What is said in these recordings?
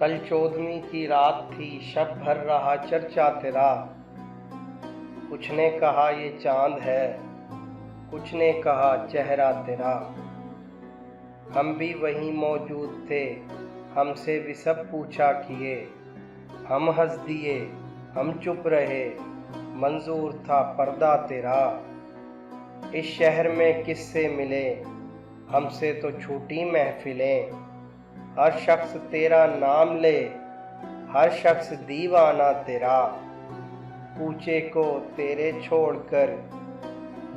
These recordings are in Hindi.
कल चौदहवीं की रात थी, शब भर रहा चर्चा तेरा। कुछ ने कहा ये चांद है, कुछ ने कहा चेहरा तेरा। हम भी वहीं मौजूद थे, हमसे भी सब पूछा किए। हम हंस दिए, हम चुप रहे, मंजूर था पर्दा तेरा। इस शहर में किससे मिले, हमसे तो छूटी महफिलें। हर शख्स तेरा नाम ले, हर शख्स दीवाना तेरा। कूचे को तेरे छोड़कर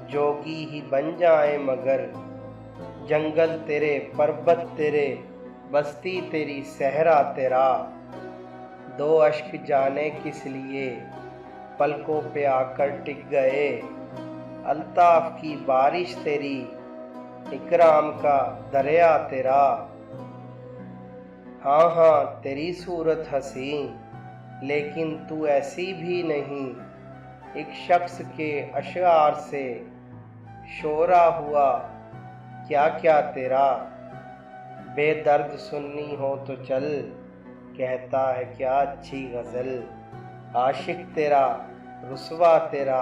जोगी ही बन जाए मगर। जंगल तेरे, पर्वत तेरे, बस्ती तेरी, सहरा तेरा। दो अश्क जाने किस लिए पलकों पे आकर टिक गए। अल्ताफ की बारिश तेरी, इकराम का दरिया तेरा। हाँ हाँ तेरी सूरत हसीन, लेकिन तू ऐसी भी नहीं। एक शख्स के अशआर से शोरा हुआ क्या क्या तेरा। बेदर्द सुन्नी हो तो चल, कहता है क्या अच्छी गज़ल। आशिक तेरा, रुसवा तेरा,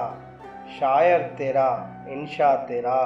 शायर तेरा, इंशा तेरा।